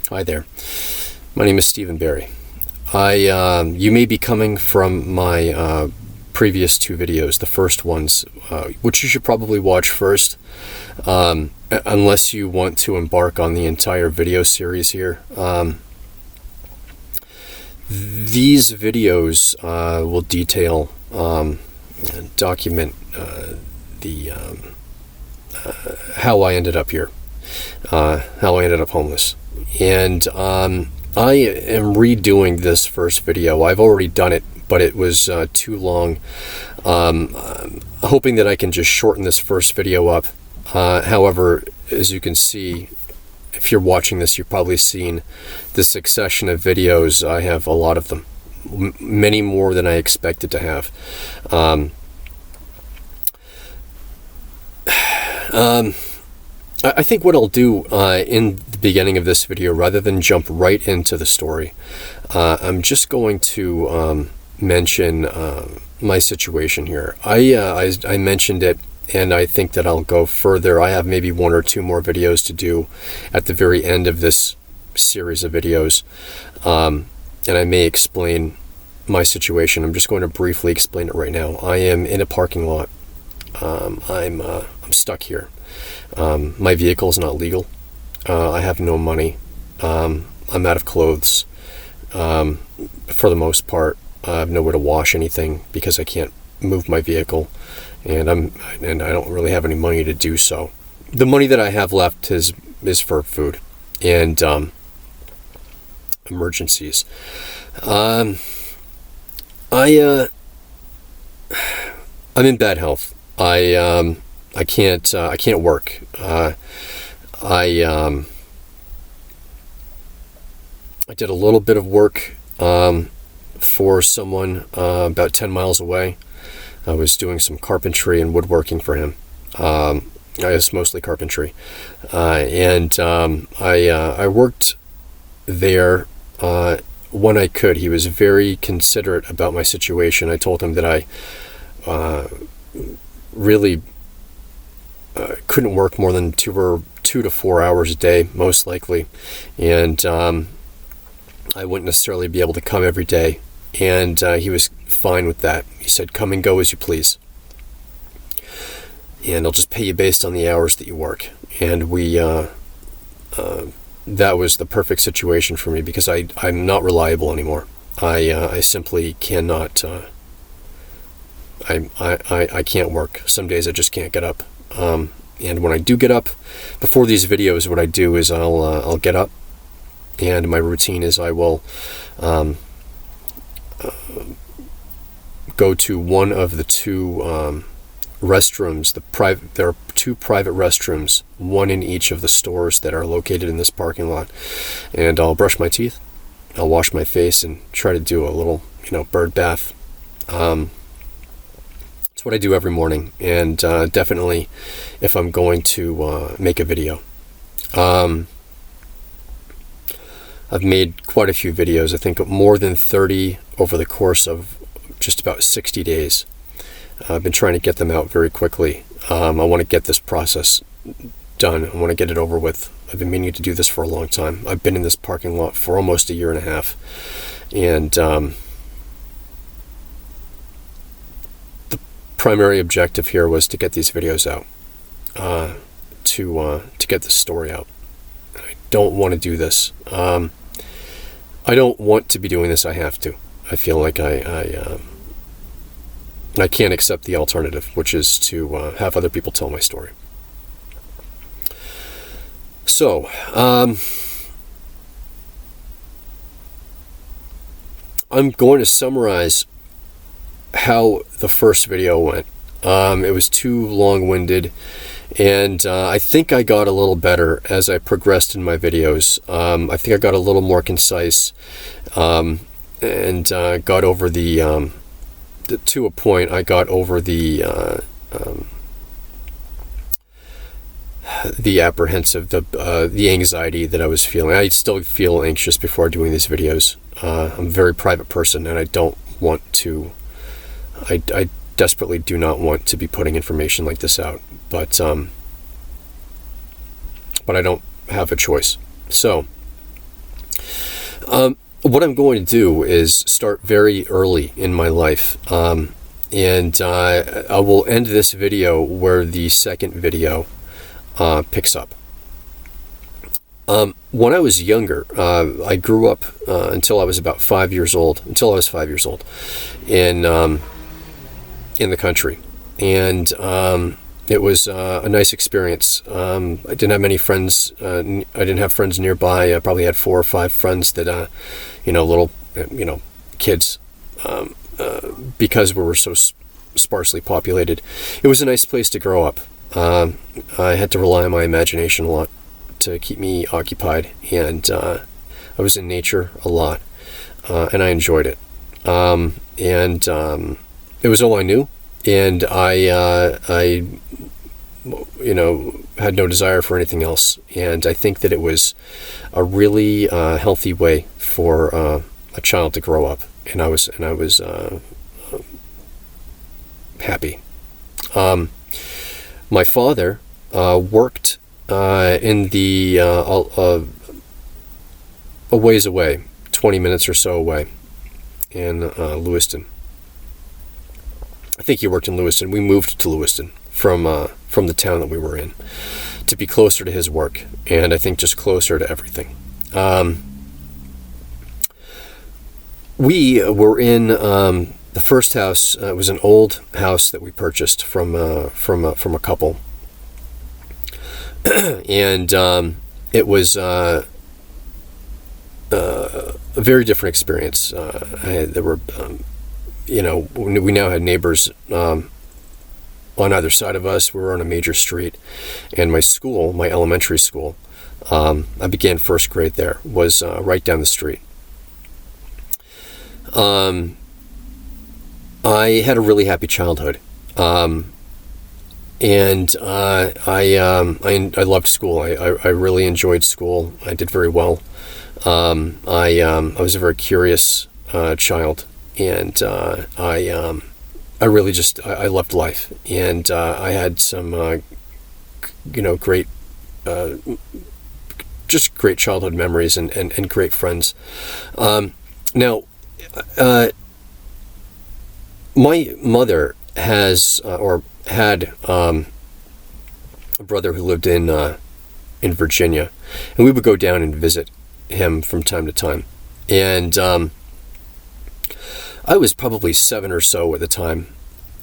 Hi there. My name is Stephen Barry. You may be coming from my previous two videos, the first ones, which you should probably watch first, unless you want to embark on the entire video series here. These videos will detail and document how I ended up here, how I ended up homeless. And I am redoing this first video. I've already done it, but it was too long. Hoping that I can just shorten this first video up. However, as you can see, if you're watching this, you've probably seen the succession of videos. I have a lot of them, many more than I expected to have. I think what I'll do in the beginning of this video, rather than jump right into the story, I'm just going to mention my situation here. I mentioned it, and I think that I'll go further. I have maybe one or two more videos to do at the very end of this series of videos, and I may explain my situation. I'm just going to briefly explain it right now. I am in a parking lot. I'm stuck here. My vehicle is not legal. I have no money. I'm out of clothes. For the most part, I have nowhere to wash anything because I can't move my vehicle, and I don't really have any money to do so. The money that I have left is for food and emergencies. I'm in bad health. I can't work. I did a little bit of work for someone about 10 miles away. I was doing some carpentry and woodworking for him. I guess mostly carpentry, and I worked there when I could. He was very considerate about my situation. I told him that I really couldn't work more than 2 to 4 hours a day, most likely, and I wouldn't necessarily be able to come every day, and he was fine with that. He said, "Come and go as you please, and I'll just pay you based on the hours that you work." And that was the perfect situation for me, because I'm not reliable anymore. I simply cannot. I can't work. Some days I just can't get up. And when I do get up, before these videos, what I do is I'll get up, and my routine is I will go to one of the two restrooms. There are two private restrooms, one in each of the stores that are located in this parking lot, and I'll brush my teeth, I'll wash my face, and try to do a little, bird bath. It's what I do every morning, and definitely if I'm going to make a video. I've made quite a few videos, I think more than 30 over the course of just about 60 days. I've been trying to get them out very quickly. I want to get this process done. I want to get it over with. I've been meaning to do this for a long time. I've been in this parking lot for almost 1.5 years, and the primary objective here was to get these videos out, to get this story out. I don't want to do this. I don't want to be doing this. I have to. I feel like I can't accept the alternative, which is to have other people tell my story. So, I'm going to summarize how the first video went. It was too long-winded, and I think I got a little better as I progressed in my videos. I think I got a little more concise, and got over to a point, I got over the apprehensive, the anxiety that I was feeling. I still feel anxious before doing these videos. I'm a very private person, and I don't want to. I desperately do not want to be putting information like this out, but I don't have a choice. So What I'm going to do is start very early in my life, and I will end this video where the second video picks up. When I was younger, I grew up until I was about 5 years old. Until I was 5 years old, in the country, and it was a nice experience. I didn't have many friends. I didn't have friends nearby. I probably had 4 or 5 friends that, little, kids, because we were so sparsely populated. It was a nice place to grow up. I had to rely on my imagination a lot to keep me occupied, and I was in nature a lot, and I enjoyed it. And it was all I knew, and I had no desire for anything else. And I think that it was a really healthy way for a child to grow up, and I was happy. My father worked in the a ways away, 20 minutes or so away, in Lewiston. I think he worked in Lewiston. We moved to Lewiston from the town that we were in to be closer to his work, and I think just closer to everything. We were in the first house. It was an old house that we purchased from a couple, and it was a very different experience. There were, we now had neighbors on either side of us. We were on a major street, and my school, my elementary school, I began first grade there, was right down the street. I had a really happy childhood, and I loved school. I really enjoyed school. I did very well. I was a very curious child, and I really I loved life, and I had some great just great childhood memories and great friends. Now, my mother has or had a brother who lived in Virginia, and we would go down and visit him from time to time. And I was probably 7 or so at the time,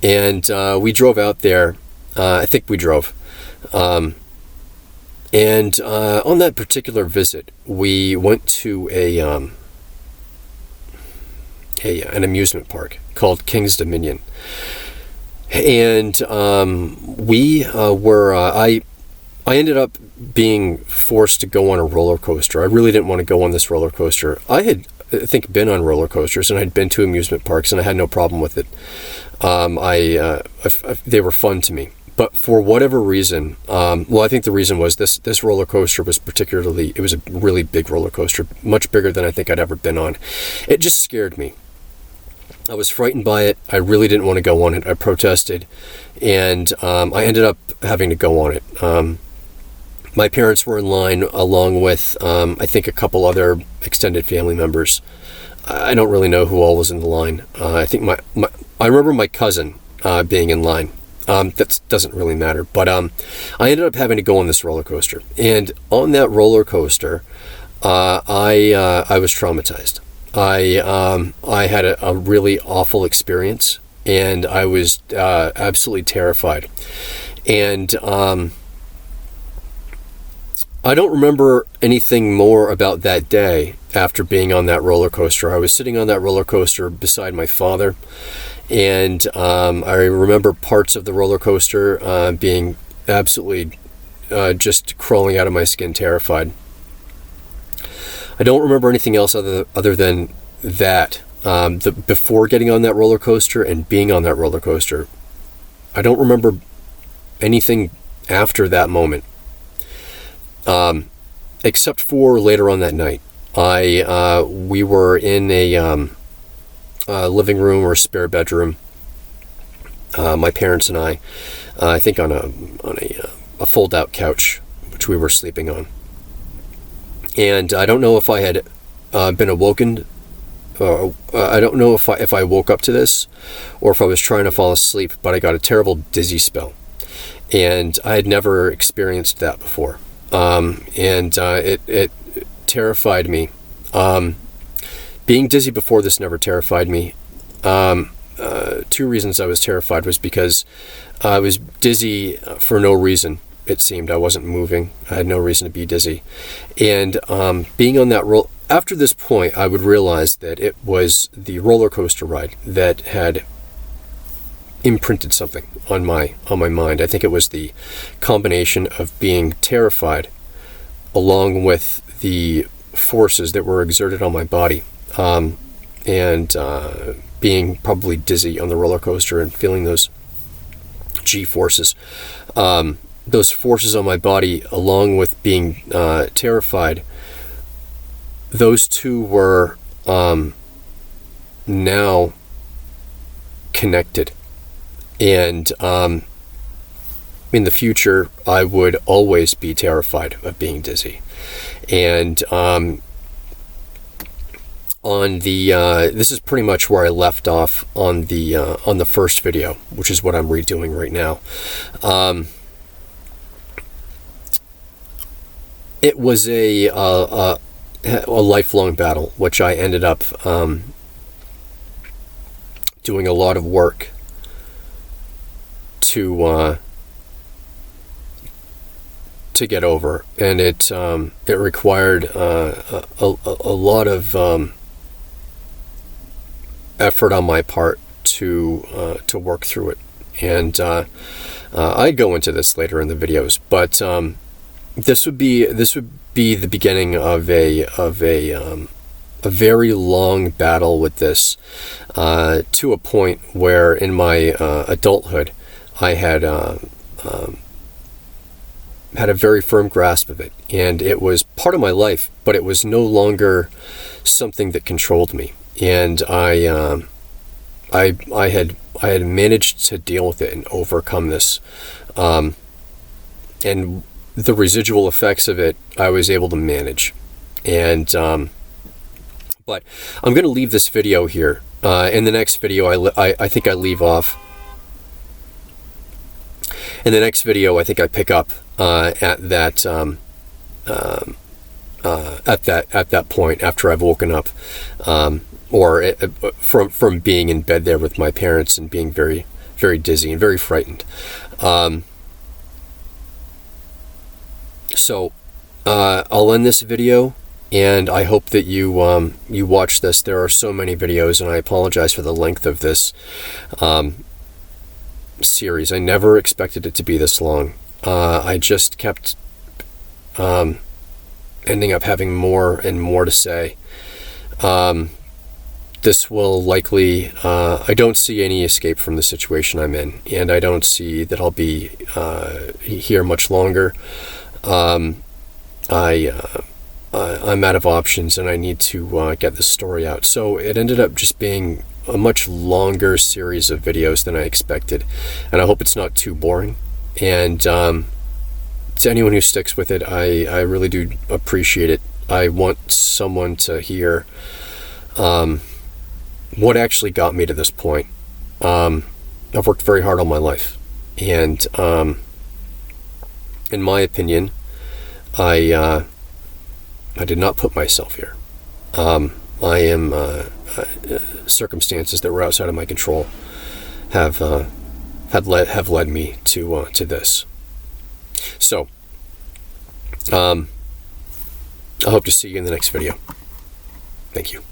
and we drove out there. I think we drove. And on that particular visit, we went to an amusement park called King's Dominion, and we were. I ended up being forced to go on a roller coaster. I really didn't want to go on this roller coaster. I had, I think, been on roller coasters, and I'd been to amusement parks, and I had no problem with it. They were fun to me. But for whatever reason, I think the reason was this roller coaster was it was a really big roller coaster, much bigger than I think I'd ever been on. It just scared me. I was frightened by it. I really didn't want to go on it. I protested, and I ended up having to go on it. My parents were in line along with, I think, a couple other extended family members. I don't really know who all was in the line. I think I remember my cousin being in line. That doesn't really matter, but I ended up having to go on this roller coaster, and on that roller coaster, I was traumatized. I had a really awful experience, and I was absolutely terrified. And I don't remember anything more about that day after being on that roller coaster. I was sitting on that roller coaster beside my father, and I remember parts of the roller coaster being absolutely just crawling out of my skin, terrified. I don't remember anything else other than that. Before getting on that roller coaster and being on that roller coaster, I don't remember anything after that moment, except for later on that night. We were in a living room or spare bedroom. My parents and I think on a fold-out couch, which we were sleeping on. And I don't know if I had been awoken. I don't know if I woke up to this or if I was trying to fall asleep, but I got a terrible dizzy spell. And I had never experienced that before. It terrified me. Being dizzy before this never terrified me. Two reasons I was terrified was because I was dizzy for no reason. It seemed I wasn't moving. I had no reason to be dizzy. And being on that roll, after this point, I would realize that it was the roller coaster ride that had imprinted something on my mind. I think it was the combination of being terrified along with the forces that were exerted on my body, and being probably dizzy on the roller coaster and feeling those G-forces. Those forces on my body, along with being terrified, those two were now connected. And in the future, I would always be terrified of being dizzy. And this is pretty much where I left off on the first video, which is what I'm redoing right now. It was a lifelong battle, which I ended up doing a lot of work to get over, and it required a lot of effort on my part to work through it, and I go into this later in the videos, but this would be the beginning of a very long battle with this, to a point where in my adulthood I had a very firm grasp of it, and it was part of my life, but it was no longer something that controlled me, and I had managed to deal with it and overcome this, and the residual effects of it I was able to manage. And but I'm going to leave this video here. In the next video, I think I leave off. In the next video, I think I pick up at that point after I've woken up, or from being in bed there with my parents and being very, very dizzy and very frightened. So I'll end this video, and I hope that you watch this. There are so many videos, and I apologize for the length of this series. I never expected it to be this long. I just kept ending up having more and more to say. This will likely, I don't see any escape from the situation I'm in, and I don't see that I'll be here much longer. I'm out of options, and I need to get this story out. So it ended up just being a much longer series of videos than I expected, and I hope it's not too boring. And to anyone who sticks with it, I really do appreciate it. I want someone to hear what actually got me to this point. I've worked very hard all my life, and in my opinion, I did not put myself here. I am circumstances that were outside of my control have led me to this. So I hope to see you in the next video. Thank you.